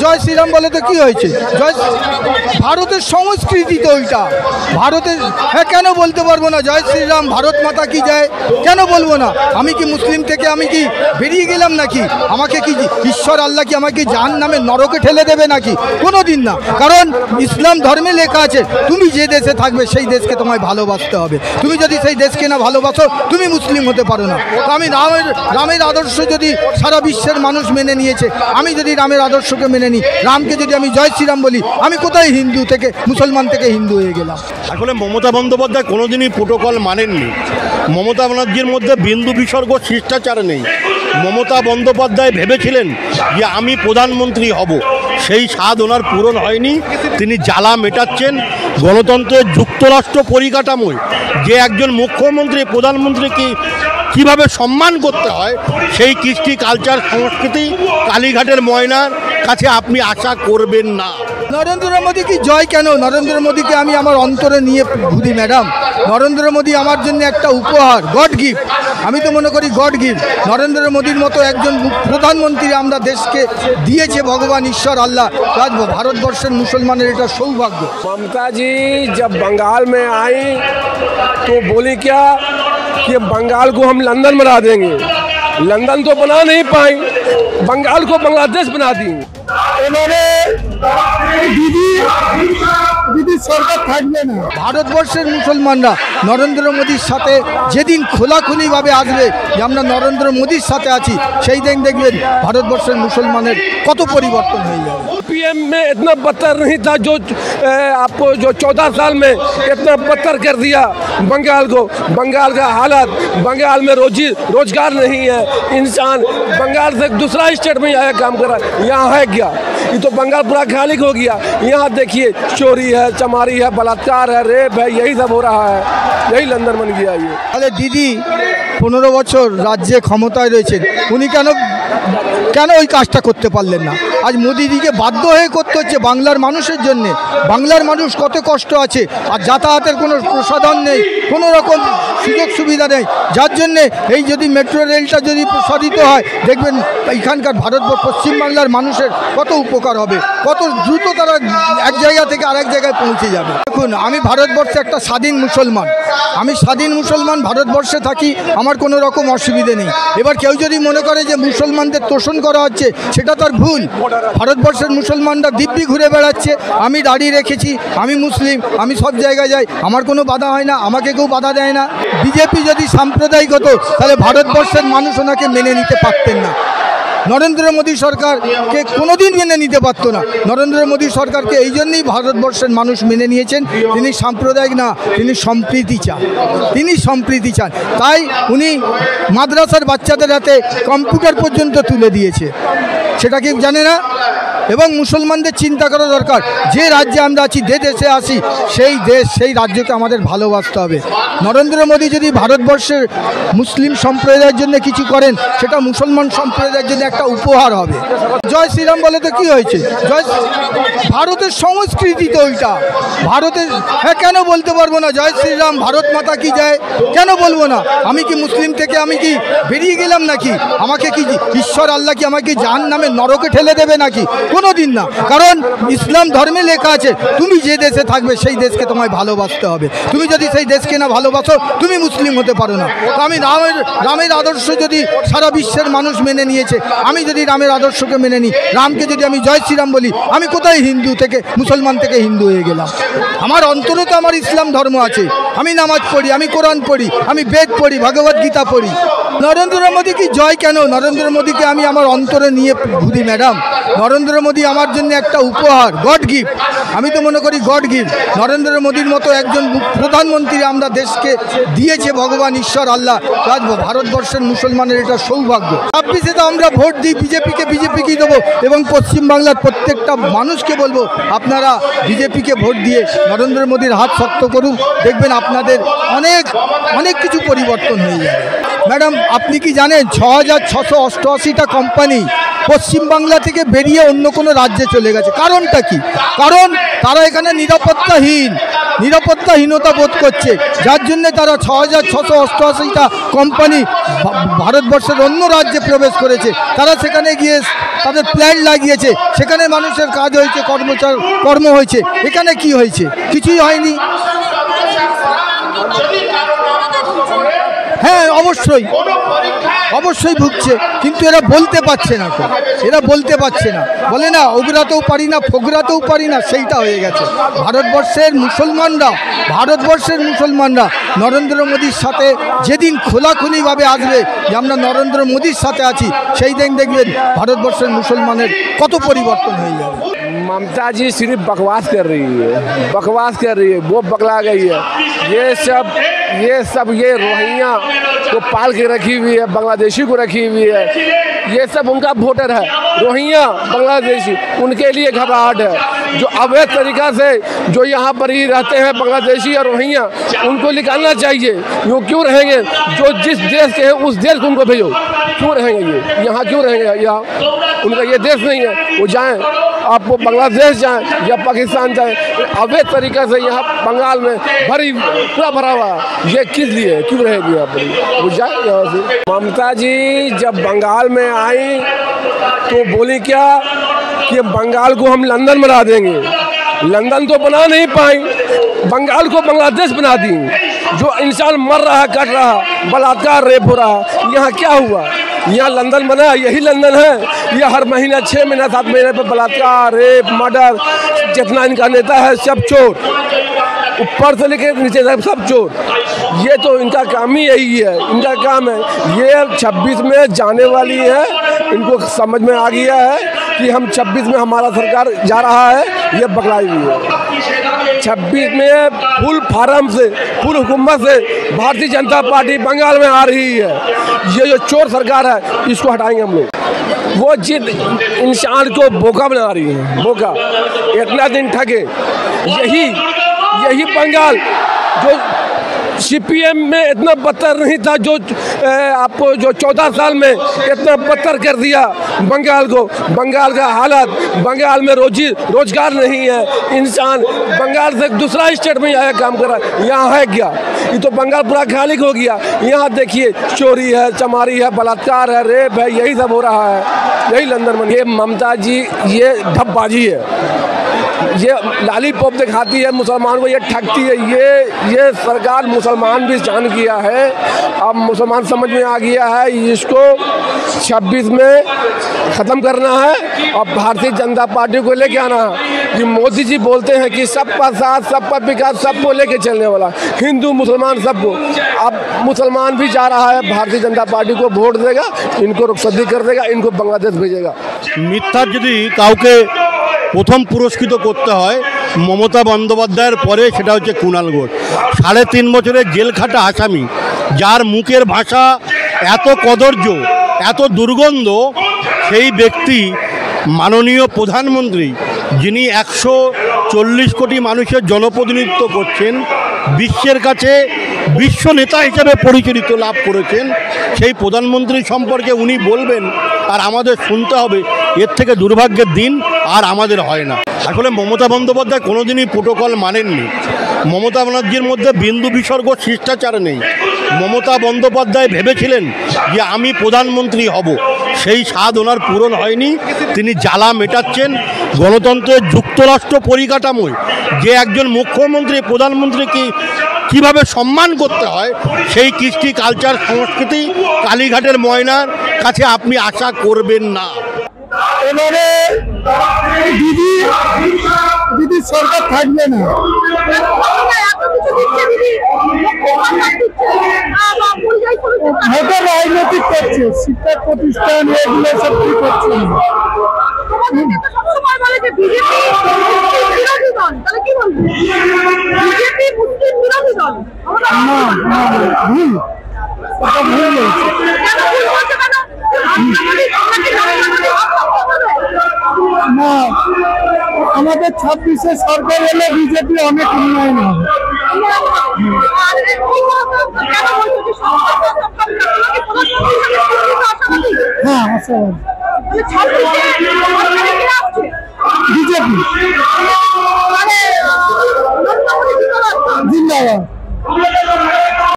জয় শ্রীরাম বলে তো কি হয়েছে? জয় ভারতের সংস্কৃতি তো ওইটা, ভারতের। হ্যাঁ, কেন বলতে পারবো না জয় শ্রীরাম, ভারত মাতা কি যায়, কেন বলবো না? আমি কি মুসলিম থেকে আমি কি বেরিয়ে গেলাম নাকি? আমাকে কি ঈশ্বর আল্লাহ কি আমাকে জাহান্নামে নরকে ঠেলে দেবে নাকি? কোনো দিন না। কারণ ইসলাম ধর্মে লেখা আছে তুমি যে দেশে থাকবে সেই দেশকে তোমায় ভালোবাসতে হবে। তুমি যদি সেই দেশকে না ভালোবাসো তুমি মুসলিম হতে পারো না। তো আমি রামের আদর্শ যদি সারা বিশ্বের মানুষ মেনে নিয়েছে, আমি যদি রামের আদর্শকে মেনে নিই, রামকে যদি আমি জয় শ্রীরাম বলি, আমি কোথায় হিন্দু থেকে মুসলমান থেকে হিন্দু হয়ে গেলাম? আসলে মমতা বন্দ্যোপাধ্যায় কোনোদিনই প্রোটোকল মানেননি। মমতা ব্যানার্জির মধ্যে বিন্দু বিসর্গ শিষ্টাচার নেই। মমতা বন্দ্যোপাধ্যায় ভেবেছিলেন যে আমি প্রধানমন্ত্রী হব, সেই স্বাদ ওনার পূরণ হয়নি। তিনি জ্বালা মেটাচ্ছেন গণতন্ত্রের যুক্তরাষ্ট্র পরিকাঠামোয় যে একজন মুখ্যমন্ত্রী প্রধানমন্ত্রীকে কীভাবে সম্মান করতে হয়, সেই কৃষ্টি কালচার সংস্কৃতি কালীঘাটের ময়নার কাছে আপনি আশা করবেন না। নরেন্দ্র মোদী কি জয় কেন? নরেন্দ্র মোদীকে আমি আমার অন্তরে নিয়ে ঘুরি ম্যাডাম। নরেন্দ্র মোদী আমার জন্য একটা উপহার, গড গিফট। আমি তো মনে করি গড গিফট। নরেন্দ্র মোদীর মতো একজন প্রধানমন্ত্রী আমরা দেশকে দিয়েছে ভগবান ঈশ্বর আল্লাহ। আজ ভারতবর্ষের মুসলমানের এটা সৌভাগ্য। ममता जी जब बंगाल में आई तो बोली क्या कि बंगाल को हम लंदन बना देंगे। लंदन तो बना नहीं पाई, बंगाल को बांग्लादेश बना दी। এবারে দিদি সরকার থাকবে না। ভারতবর্ষের মুসলমানরা নরেন্দ্র মোদীর সাথে যেদিন খোলাখুলিভাবে আসবে যে আমরা নরেন্দ্র মোদীর সাথে আছি, সেই দিন দেখবেন ভারতবর্ষের মুসলমানের কত পরিবর্তন হয়ে যাবে। पीएम में इतना बदतर नहीं था जो आपको जो 14 साल में इतना बदतर कर दिया बंगाल को। बंगाल का हालत, बंगाल में रोजगार नहीं है। इंसान बंगाल से दूसरा स्टेट में आया काम कर रहा है, यहाँ है क्या? ये तो बंगाल पूरा खाली हो गया। यहाँ देखिए चोरी है, चमारी है, बलात्कार है, रेप है, यही सब हो रहा है। यही लंदन बन गया ये। अरे दीदी 15 বছর রাজ্যে ক্ষমতায় রয়েছেন, উনি কেন ওই কাজটা করতে পারলেন না? আজ মোদিজিকে বাধ্য হয়ে করতে হচ্ছে বাংলার মানুষের জন্য। বাংলার মানুষ কত কষ্ট আছে, আর যাতায়াতের কোনো প্রসাধন নেই, কোনো রকম সুযোগ সুবিধা নেই, যার জন্যে এই যদি মেট্রো রেলটা যদি প্রসারিত হয় দেখবেন এখানকার পশ্চিমবাংলার মানুষের কত উপকার হবে, কত দ্রুত তারা এক জায়গা থেকে আরেক জায়গায় পৌঁছে যাবে। দেখুন, আমি ভারতবর্ষে একটা স্বাধীন মুসলমান, আমি স্বাধীন মুসলমান, ভারতবর্ষে থাকি, আমার কোনো রকম অসুবিধে নেই। এবার কেউ যদি মনে করে যে মুসলমানদের তোষণ করা হচ্ছে, সেটা তার ভুল। ভারতবর্ষের মুসলমানরা দিব্যি ঘুরে বেড়াচ্ছে, আমি দাঁড়িয়ে রেখেছি, আমি মুসলিম, আমি সব জায়গায় যাই, আমার কোনো বাধা হয় না, আমাকে কেউ বাধা দেয় না। বিজেপি যদি সাম্প্রদায়িক হতো তাহলে ভারতবর্ষের মানুষ ওনাকে মেনে নিতে পারতেন না। নরেন্দ্র মোদী সরকারকে কোনোদিন মেনে নিতে পারতো না। নরেন্দ্র মোদী সরকারকে এই জন্যই ভারতবর্ষের মানুষ মেনে নিয়েছেন, তিনি সাম্প্রদায়িক না, তিনি সম্প্রীতি চান, তিনি সম্প্রীতি চান। তাই উনি মাদ্রাসার বাচ্চাদের হাতে কম্পিউটার পর্যন্ত তুলে দিয়েছে, সেটা কি জানে না? এবং মুসলমানদের চিন্তা করা দরকার, যে রাজ্যে আমরা আছি, যে দেশে আসি, সেই দেশ সেই রাজ্যকে আমাদের ভালোবাসতে হবে। নরেন্দ্র মোদী যদি ভারতবর্ষের মুসলিম সম্প্রদায়ের জন্য কিছু করেন, সেটা মুসলমান সম্প্রদায়ের জন্য একটা উপহার হবে। জয় শ্রীরাম বলে তো কি হয়েছে? জয় ভারতের সংস্কৃতি তো ওইটা, ভারতের। হ্যাঁ, কেন বলতে পারবো না জয় শ্রীরাম, ভারত মাতা কি যায়, কেন বলবো না? আমি কি মুসলিম থেকে আমি কি বেরিয়ে গেলাম নাকি? আমাকে কি ঈশ্বর আল্লাহ কি আমাকে জাহান্নামে নরকে ঠেলে দেবে নাকি? কোনো দিন না। কারণ ইসলাম ধর্মে লেখা আছে তুমি যে দেশে থাকবে সেই দেশকে তোমায় ভালোবাসতে হবে। তুমি যদি সেই দেশকে না ভালোবাসো তুমি মুসলিম হতে পারো না। তো আমি রামের আদর্শ যদি সারা বিশ্বের মানুষ মেনে নিয়েছে, আমি যদি রামের আদর্শকে মেনে নিই, রামকে যদি আমি জয় শ্রীরাম বলি, আমি কোথায় হিন্দু থেকে মুসলমান থেকে হিন্দু হয়ে গেলাম? আমার অন্তরে তো আমার ইসলাম ধর্ম আছে, আমি নামাজ পড়ি, আমি কোরআন পড়ি, আমি বেদ পড়ি, ভগবত গীতা পড়ি। নরেন্দ্র মোদী কি জয় কেন? নরেন্দ্র মোদীকে আমি আমার অন্তরে নিয়ে ঘুরি ম্যাডাম। নরেন্দ্র মোদী আমার জন্য একটা উপহার, গড গিফট। আমি তো মনে করি গড গিফট। নরেন্দ্র মোদীর মতো একজন প্রধানমন্ত্রী আমরা দেশকে দিয়েছে ভগবান ঈশ্বর আল্লাহ। আজ ভারতবর্ষের মুসলমানের এটা সৌভাগ্য। 26-এ তো আমরা ভোট দিই বিজেপিকেই দেবো, এবং পশ্চিমবাংলার প্রত্যেকটা মানুষকে বলবো আপনারা বিজেপিকে ভোট দিয়ে নরেন্দ্র মোদীর হাত শক্ত করুন, দেখবেন আপনাদের অনেক কিছু পরিবর্তন হয়ে যাবে। ম্যাডাম আপনি কি জানেন 6688টা কোম্পানি পশ্চিমবাংলা থেকে বেরিয়ে অন্য কোনো রাজ্যে চলে গেছে? কারণটা কি? কারণ তারা এখানে নিরাপত্তাহীনতা বোধ করছে, যার জন্য তারা 6688টা কোম্পানি ভারতবর্ষের অন্য রাজ্যে প্রবেশ করেছে। তারা সেখানে গিয়ে তাদের প্ল্যান লাগিয়েছে, সেখানে মানুষের কাজ হয়েছে, কর্ম হয়েছে। এখানে কি হয়েছে? কিছুই হয়নি। হ্যাঁ, অবশ্যই ভুগছে, কিন্তু এরা বলতে পারছে না। বলে না ওগরাতেও পারি না, ফোগরাতেও পারি না, সেইটা হয়ে গেছে। ভারতবর্ষের মুসলমানরা নরেন্দ্র মোদীর সাথে যেদিন খোলাখুলিভাবে আসবে যে আমরা নরেন্দ্র মোদীর সাথে আছি, সেই দিন দেখবেন ভারতবর্ষের মুসলমানের কত পরিবর্তন হয়ে যাবে। ममता जी सिर्फ बकवास कर रही है, वो बकला गई है। ये सब रोहिंग्या को पाल के रखी हुई है, बांग्लादेशी को रखी हुई है। ये सब उनका वोटर है, रोहिंग्या बांग्लादेशी, उनके लिए घबराहट है। जो अवैध तरीका से जो यहाँ पर ही रहते हैं बांग्लादेशी या रोहिंग्या, उनको निकालना चाहिए। वो क्यों रहेंगे? जो जिस देश के हैं उस देश को उनको भेजो। क्यों रहेंगे ये यहाँ? क्यों रहेंगे यहाँ? उनका ये देश नहीं है, वो जाएँ, आप वो बांग्लादेश जाएँ या पाकिस्तान जाएँ। अवैध तरीका से यहाँ बंगाल में पूरा भरा हुआ, ये किस लिए? क्यों रहेगी यहाँ पर? वो जाए यहाँ से। ममता जी जब बंगाल में आई तो बोली क्या कि बंगाल को हम लंदन बना देंगे। लंदन तो बना नहीं पाई, बंगाल को बांग्लादेश बना दी। जो इंसान मर रहा है, कट रहा, बलात्कार रेप हो रहा, यहाँ क्या हुआ? यहाँ लंदन बना, यही लंदन है। यह हर महीना 6 महीना 7 महीने पर बलात्कार, रेप, मर्डर, जितना इनका नेता है सब चोर, ऊपर से लेकर नीचे तक सब चोर। ये तो इनका काम ही यही है, इनका काम है। ये 26 में जाने वाली है, इनको समझ में आ गया है कि हम 26 में हमारा सरकार जा रहा है, ये बकलाई हुई है। 26 में फुल फार्म से, फुल हुकूमत से भारतीय जनता पार्टी बंगाल में आ रही है। ये जो चोर सरकार है इसको हटाएंगे हम लोग। वो जिन इंसान को बोका बना रही है, बोका इतना दिन ठगे। यही बंगाल जो CPM में इतना बदतर नहीं था, जो आपको जो 14 साल में इतना बदतर कर दिया बंगाल को। बंगाल का हालत, बंगाल में रोजगार नहीं है। इंसान बंगाल से दूसरा स्टेट में आया काम कर रहा है, यहाँ है क्या? ये तो बंगाल पूरा खाली हो गया। यहाँ देखिए चोरी है, चमारी है, बलात्कार है, रेप है, यही सब हो रहा है। यही लंदन में ये ममता जी ये ढपबाजी है, ये लॉलीपॉप दिखाती है मुसलमान को, ये ठगती है। ये सरकार मुसलमान भी जान किया है, अब मुसलमान समझ में आ गया है। इसको 26 में ख़त्म करना है और भारतीय जनता पार्टी को लेके आना है। कि मोदी जी बोलते हैं कि सबका साथ, सबका विकास, सबको लेके चलने वाला, हिंदू मुसलमान सबको। अब मुसलमान भी जा रहा है, भारतीय जनता पार्टी को वोट देगा, इनको रुखसती कर देगा, इनको बांग्लादेश भेजेगा। মিথ্যার যদি কাউকে প্রথম পুরস্কৃত করতে হয় মমতা বন্দ্যোপাধ্যায়ের পরে সেটা হচ্ছে কুণাল ঘোষ। 3.5 বছরের জেল খাটা আসামি, যার মুখের ভাষা এত কদর্য, এত দুর্গন্ধ, সেই ব্যক্তি মাননীয় প্রধানমন্ত্রী, যিনি 140 কোটি মানুষের জনপ্রতিনিধিত্ব করছেন, বিশ্বের কাছে বিশ্ব নেতা হিসেবে পরিচিত লাভ করেছেন, সেই প্রধানমন্ত্রী সম্পর্কে উনি বলবেন আর আমাদের শুনতে হবে, এর থেকে দুর্ভাগ্যের দিন আর আমাদের হয় না। আসলে মমতা বন্দ্যোপাধ্যায় কোনোদিনই প্রোটোকল মানেননি। মমতা ব্যানার্জির মধ্যে বিন্দু বিসর্গ শিষ্টাচার নেই। মমতা বন্দ্যোপাধ্যায় ভেবেছিলেন যে আমি প্রধানমন্ত্রী হব, সেই স্বাদ ওনার পূরণ হয়নি। তিনি জ্বালা মেটাচ্ছেন গণতন্ত্রের যুক্তরাষ্ট্র পরিকাঠামোয়, যে একজন মুখ্যমন্ত্রী প্রধানমন্ত্রীকে কিভাবে সম্মান করতে হয়, সেই কৃষ্টি কালচার সংস্কৃতি কালীঘাটের ময়নার কাছে আপনি আশা করবেন না। এবারে দিদি সরকার থাকবে না। রাজনৈতিক করছে, শিক্ষা প্রতিষ্ঠান এগুলো সব কি করছে। না, আমাদের 26-এ সরকার এলে বিজেপি অনেক উন্নয়ন হবে। বিজেপি জিন্দাবাদ।